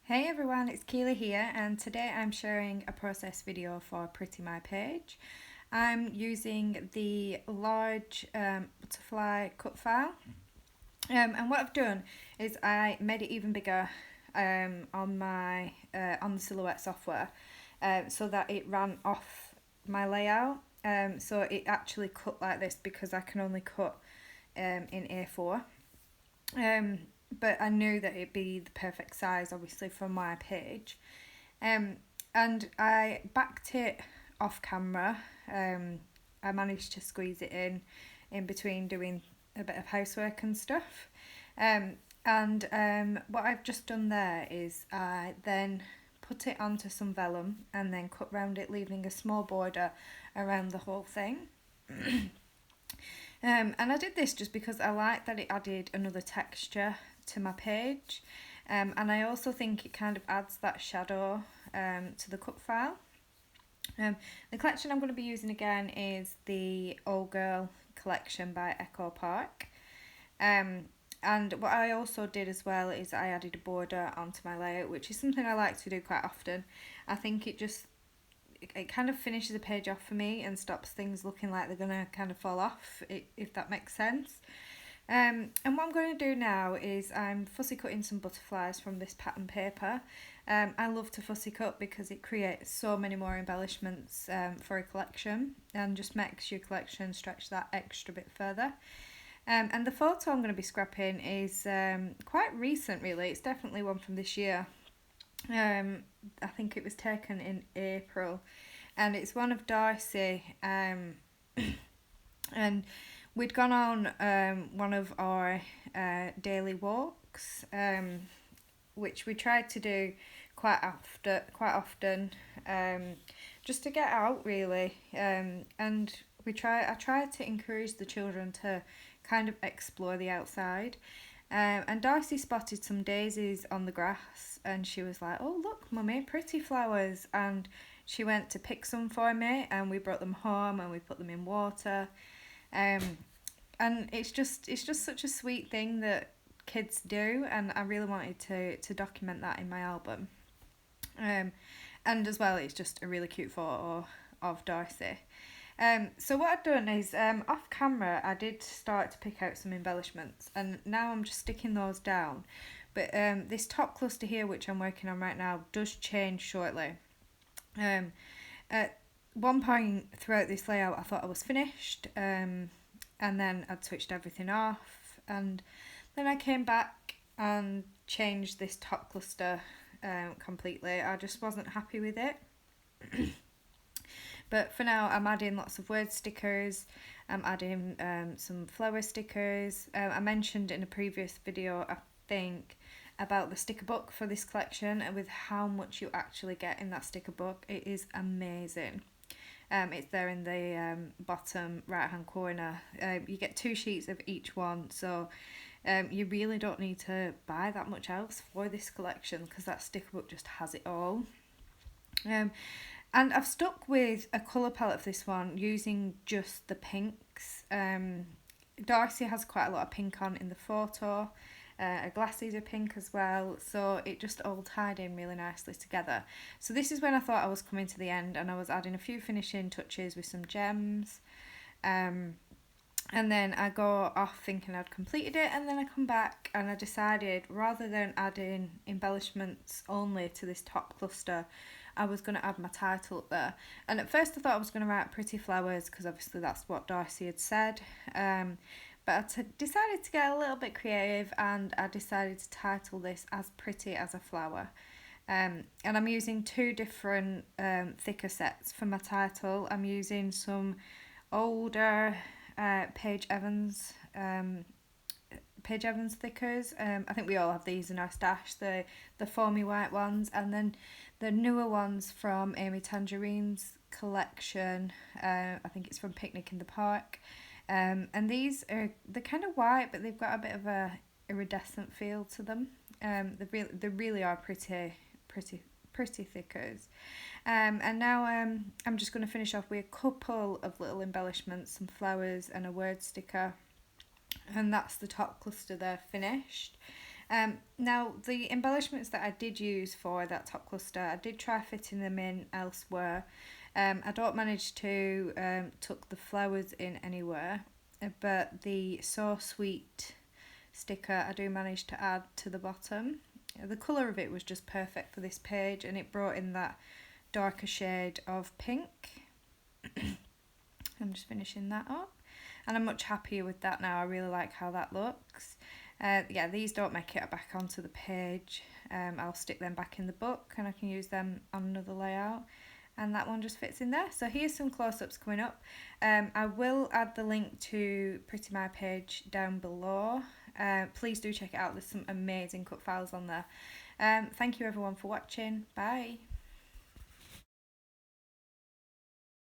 Hey everyone, it's Keighley here, and today I'm sharing a process video for Pretty My page. I'm using the large butterfly cut file, and what I've done is I made it even bigger on the Silhouette software, so that it ran off my layout. So it actually cut like this because I can only cut in A4. Um, but I knew that it'd be the perfect size, obviously, for my page. Um, and I backed it off camera. I managed to squeeze it in between doing a bit of housework and stuff. And what I've just done there is I then put it onto some vellum and then cut round it, leaving a small border around the whole thing. And I did this just because I like that it added another texture to my page. And I also think it kind of adds that shadow to the cut file. The collection I'm going to be using again is the Old Girl collection by Echo Park. And what I also did as well is I added a border onto my layout, which is something I like to do quite often. I think it kind of finishes a page off for me and stops things looking like they're going to kind of fall off, if that makes sense. And what I'm going to do now is I'm fussy cutting some butterflies from this pattern paper. I love to fussy cut because it creates so many more embellishments for a collection and just makes your collection stretch that extra bit further. And the photo I'm going to be scrapping is quite recent, really. It's definitely one from this year. I think it was taken in April, and it's one of Darcy. And we'd gone on one of our daily walks, which we tried to do quite often, just to get out really. And I tried to encourage the children to kind of explore the outside. And Darcy spotted some daisies on the grass and she was like, "Oh look mummy, pretty flowers," and she went to pick some for me and we brought them home and we put them in water. And it's just such a sweet thing that kids do, and I really wanted to document that in my album. And as well, it's just a really cute photo of Darcy. So what I've done is, off camera, I did start to pick out some embellishments, and now I'm just sticking those down. But this top cluster here, which I'm working on right now, does change shortly. At one point throughout this layout, I thought I was finished, and then I'd switched everything off, and then I came back and changed this top cluster completely. I just wasn't happy with it. But for now, I'm adding lots of word stickers. I'm adding some flower stickers. I mentioned in a previous video, I think, about the sticker book for this collection, and with how much you actually get in that sticker book. It is amazing. It's there in the bottom right hand corner. You get 2 sheets of each one, so you really don't need to buy that much else for this collection because that sticker book just has it all. And I've stuck with a colour palette for this one, using just the pinks. Darcy has quite a lot of pink on in the photo. Her glasses are pink as well, so it just all tied in really nicely together. So this is when I thought I was coming to the end, and I was adding a few finishing touches with some gems. And then I go off thinking I'd completed it, and then I come back and I decided, rather than adding embellishments only to this top cluster, I was going to add my title up there. And at first I thought I was going to write Pretty Flowers because obviously that's what Darcy had said. But I decided to get a little bit creative, and I decided to title this as Pretty as a Flower. And I'm using 2 different thicker sets for my title. I'm using some older Paige Evans thickers. I think we all have these in our stash, the foamy white ones, and then the newer ones from Amy Tangerine's collection. I think it's from Picnic in the Park. And they're kind of white, but they've got a bit of a iridescent feel to them. They really are pretty thickers. And now I'm just going to finish off with a couple of little embellishments, some flowers and a word sticker. And that's the top cluster there finished. Now, the embellishments that I did use for that top cluster, I did try fitting them in elsewhere. I don't manage to tuck the flowers in anywhere, but the So Sweet sticker I do manage to add to the bottom. The colour of it was just perfect for this page, and it brought in that darker shade of pink. I'm just finishing that up, and I'm much happier with that now. I really like how that looks. Yeah, these don't make it back onto the page. I'll stick them back in the book, and I can use them on another layout, and that one just fits in there. So here's some close-ups coming up. I will add the link to Pretty My page down below. Please do check it out. There's some amazing cut files on there. Thank you everyone for watching. Bye.